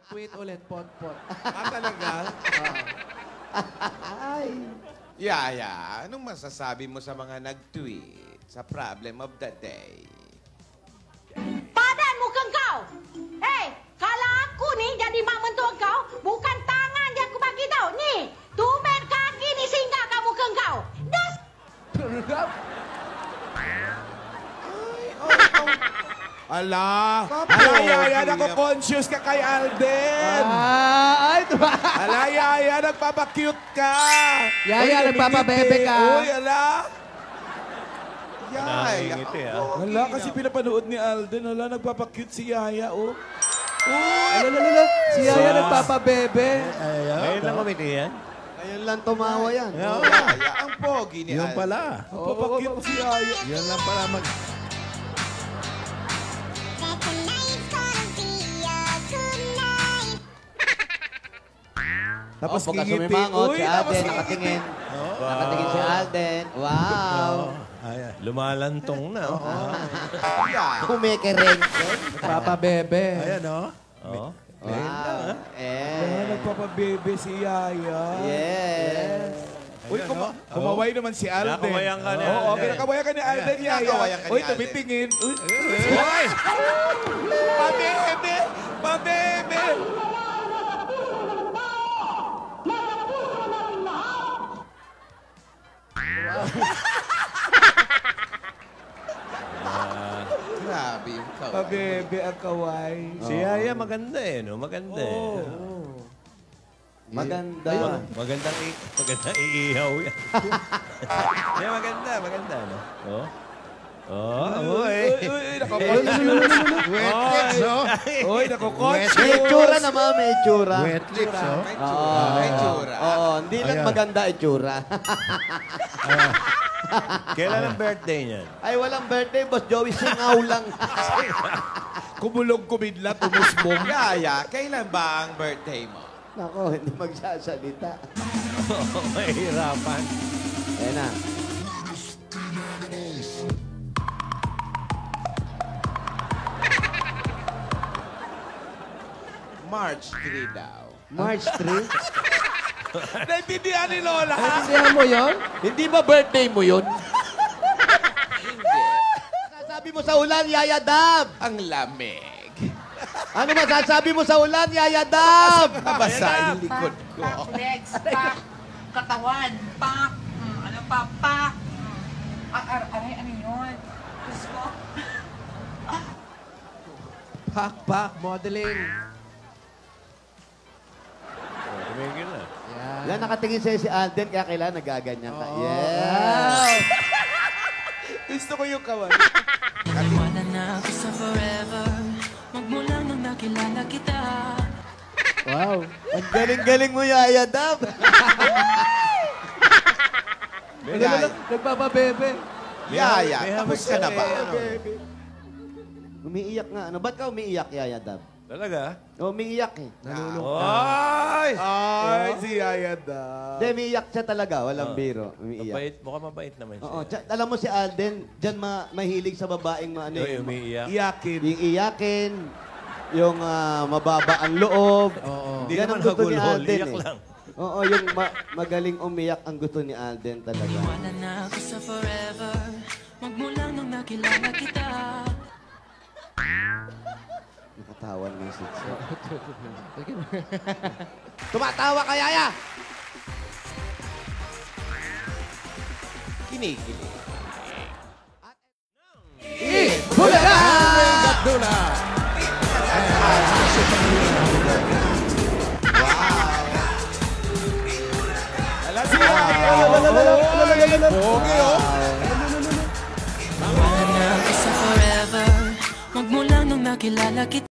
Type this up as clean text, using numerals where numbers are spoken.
Tweet ulit, pot-pot. Talaga? Ay. Yaya, anong masasabi mo sa mga nag-tweet sa problem of the day? Padan muka kau. Hei, kalau aku ni jadi mak mentua kau, bukan tangan yang aku bagi tau. Ni, tumben kaki ni singgah kat muka kau. Das. Ala! Papo. Yaya, nako-conscious ka kay Alden! Ay, Ala, Yaya, nagpapakute ka! Yaya, nagpapabebe ka. Uy, ala! Yaya, Wala, kasi pinapanood ni Alden. Wala, nagpapakute si Yaya, oh. Alala, si Yaya nagpapabebe. Ngayon lang kumiti yan. Ngayon lang tumawa yan. Yaya, ang pogi ni Yun Alden. pala. Nagpapakute si Yaya. Yun lang pala mag... Tapos pagka ngingiti. sumimangot, Uy, si tapos Alden ngingiti. nakatingin. Nakatingin si Alden. Wow. Ayan, lumalantong na. Yaya. Kumikiring. Nagpapabebe. Ayan, oh. Oh. Wow. Nagpapabebe si Yaya. Yes. Uy, kumaway naman si Alden. Nakawayan ka na. Oo, kinakawayan ka ni Alden, Yaya. Kinakawayan ka ni Uy, Alden. tumitingin. Uy, Hoy! pabebe! Pabebe! Grabe yung kaway. Pabebe ang kaway. Si Yaya maganda eh, no? Maganda eh. Maganda. Magandang iihaw yan. Yan, maganda, no? Oh. Oh, uy. Uy, nako-conscious. Wet lips, oh. Uy, nako-conscious. May itsura naman, may itsura. Wet lips, oh. May tsura. May tsura. Oo, hindi lang Ayan. maganda itsura. Kailan ang birthday niyan? Ay, walang birthday, Boss Joey. Singaw lang. Kumulog kumidlat, umusbong. Yaya, kailan ba ang birthday mo? Nako, hindi magsasalita. Mahirapan. Ayan na. March 3 daw. March 3? Naintindihan ni Lola, ha? Naintindihan mo yun? Hindi ba birthday mo yun? Hindi. Sasabi mo sa ulan, Yaya Dab! Ang lamig. Ano masasabi mo sa ulan, Yaya Dab? Nabasa yung likod ko. Pak, legs, pak, katawan, pak, ano pa, pak. Aray, ano yun? Diyos ko. Pak, modeling. Tumigil na. Yan, nakatingin sa'yo si Alden, kaya kailangan nagaganyan ka. Wow. Yeah! Gusto ko yung kaway. Wala na ako sa forever Magmula nang nakilala kita Wow! Ang galing-galing mo, Yaya Dab! Yaya, Nagpapabebe. Yaya, May tapos ka na ba? Umiiyak nga. Ano? Ba't ka umiiyak, Yaya Dab? Talaga? Umiiyak eh. Ay! Ay, si Yaya Dab. Hindi, umiiyak siya talaga. Walang biro. Umiiyak. Mabait, mukhang mabait naman siya. Oo. Alam mo si Alden, dyan mahilig sa babaeng ano, Uy, umiiyak. Iyakin. yung iyakin, yung mababa ang loob. Oo. Hindi Yan naman ang gusto ni hagulhol, Alden iyak eh. lang. Oo, yung magaling umiyak ang gusto ni Alden talaga. Wala na ako sa forever Magmula nang nakilala kita Nakatawan ng sitso. Tumatawa ka, Yaya! Kinikilig. Bulaga! Alam si Yaya. Pogi, oh. Wala na ako sa forever Magmula nang nakilala kita